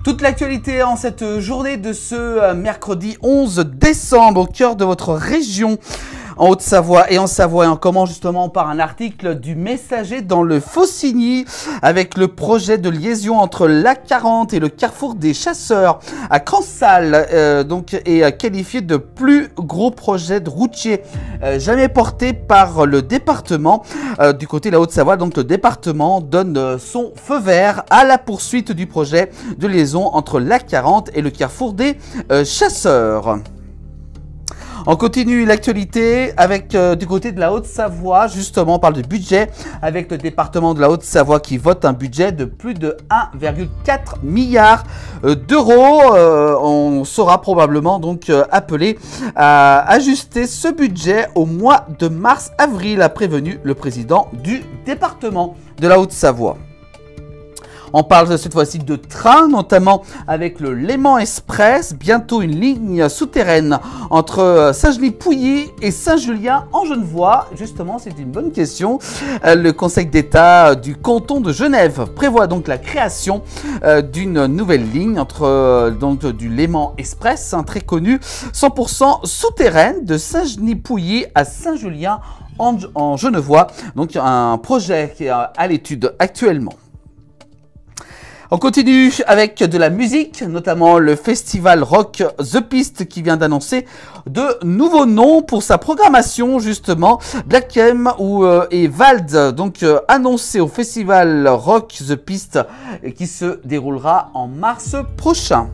Toute l'actualité en cette journée de ce mercredi 11 décembre au cœur de votre région en Haute-Savoie et en Savoie. Et on commence justement par un article du Messager dans le Faucigny avec le projet de liaison entre l'A40 et le carrefour des chasseurs à Cransal, donc est qualifié de plus gros projet de routier jamais porté par le département du côté de la Haute-Savoie. Donc le département donne son feu vert à la poursuite du projet de liaison entre l'A40 et le carrefour des chasseurs. On continue l'actualité avec du côté de la Haute-Savoie, justement on parle de budget avec le département de la Haute-Savoie qui vote un budget de plus de 1,4 milliard d'euros. On sera probablement donc appelé à ajuster ce budget au mois de mars-avril, a prévenu le président du département de la Haute-Savoie. On parle cette fois-ci de train, notamment avec le Léman Express, bientôt une ligne souterraine entre Saint-Genis-Pouilly et Saint-Julien-en-Genevois. Justement, c'est une bonne question. Le Conseil d'État du canton de Genève prévoit donc la création d'une nouvelle ligne entre donc du Léman Express, très connu, 100% souterraine de Saint-Genis-Pouilly à Saint-Julien-en-Genevois. Donc un projet qui est à l'étude actuellement. On continue avec de la musique, notamment le festival rock The Pist qui vient d'annoncer de nouveaux noms pour sa programmation justement. Black M et Vald donc annoncés au festival rock The Pist qui se déroulera en mars prochain.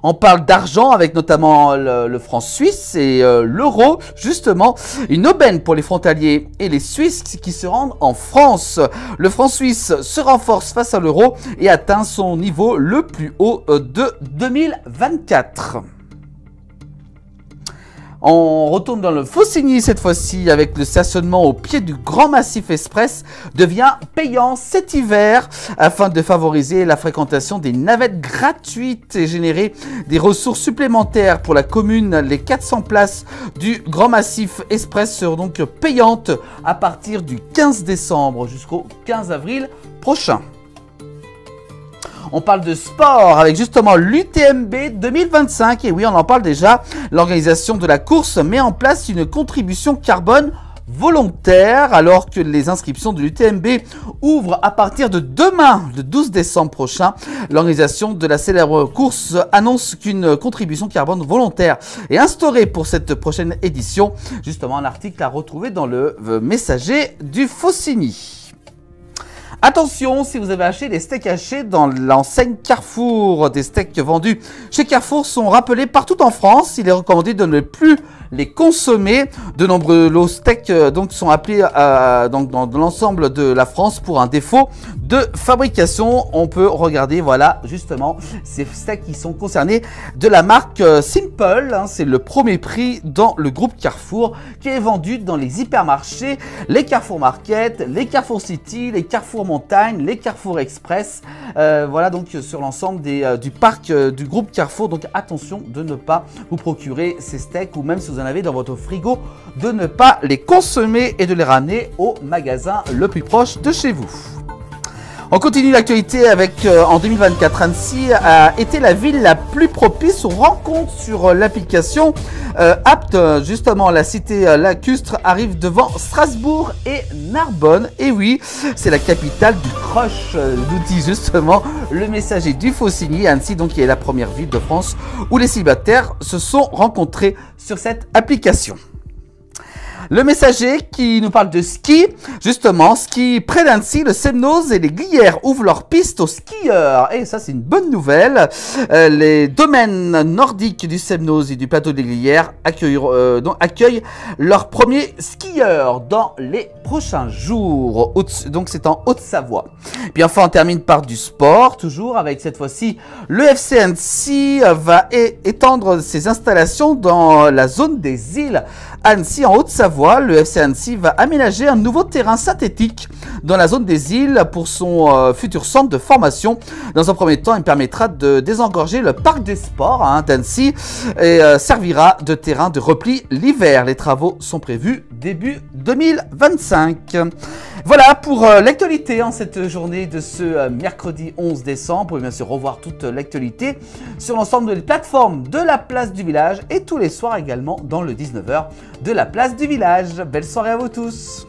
On parle d'argent avec notamment le franc suisse et l'euro, justement, une aubaine pour les frontaliers et les Suisses qui se rendent en France. Le franc suisse se renforce face à l'euro et atteint son niveau le plus haut de 2024. On retourne dans le Faucigny cette fois-ci avec le stationnement au pied du Grand Massif Express devient payant cet hiver afin de favoriser la fréquentation des navettes gratuites et générer des ressources supplémentaires pour la commune. Les 400 places du Grand Massif Express seront donc payantes à partir du 15 décembre jusqu'au 15 avril prochain. On parle de sport avec justement l'UTMB 2025 et oui, on en parle déjà. L'organisation de la course met en place une contribution carbone volontaire alors que les inscriptions de l'UTMB ouvrent à partir de demain, le 12 décembre prochain. L'organisation de la célèbre course annonce qu'une contribution carbone volontaire est instaurée pour cette prochaine édition. Justement, un article à retrouver dans le Messager du Faucigny. Attention, si vous avez acheté des steaks hachés dans l'enseigne Carrefour, des steaks vendus chez Carrefour sont rappelés partout en France. Il est recommandé de ne plus les consommer. De nombreux lots steaks donc sont appelés dans l'ensemble de la France pour un défaut de fabrication. On peut regarder, voilà, justement, ces steaks qui sont concernés de la marque Simple. C'est le premier prix dans le groupe Carrefour qui est vendu dans les hypermarchés, les Carrefour Market, les Carrefour City, les Carrefour Montagne, les Carrefour Express. Voilà donc sur l'ensemble du parc du groupe Carrefour. Donc attention de ne pas vous procurer ces steaks ou même si vous en avez dans votre frigo, de ne pas les consommer et de les ramener au magasin le plus proche de chez vous. On continue l'actualité avec en 2024, Annecy a été la ville la plus propice aux rencontres sur l'application Apt. Justement, la cité lacustre arrive devant Strasbourg et Narbonne. Et oui, c'est la capitale du crush, nous dit justement le Messager du Faucigny. Annecy, donc, qui est la première ville de France où les célibataires se sont rencontrés sur cette application. Le Messager qui nous parle de ski, justement, ski près d'Annecy, le Semnoz et les Glières ouvrent leurs pistes aux skieurs. Et ça, c'est une bonne nouvelle. Les domaines nordiques du Semnoz et du plateau des Glières accueillent leurs premiers skieurs dans les prochains jours. Donc, c'est en Haute-Savoie. Puis enfin, on termine par du sport, toujours avec cette fois-ci, le FC Annecy va étendre ses installations dans la zone des îles Annecy en Haute-Savoie. Le FC Annecy va aménager un nouveau terrain synthétique dans la zone des îles pour son futur centre de formation. Dans un premier temps, il permettra de désengorger le parc des sports d'Annecy et servira de terrain de repli l'hiver. Les travaux sont prévus début 2025. Voilà pour l'actualité en cette journée de ce mercredi 11 décembre. Vous pouvez bien sûr revoir toute l'actualité sur l'ensemble des plateformes de la place du village et tous les soirs également dans le 19h de la place du village. Belle soirée à vous tous.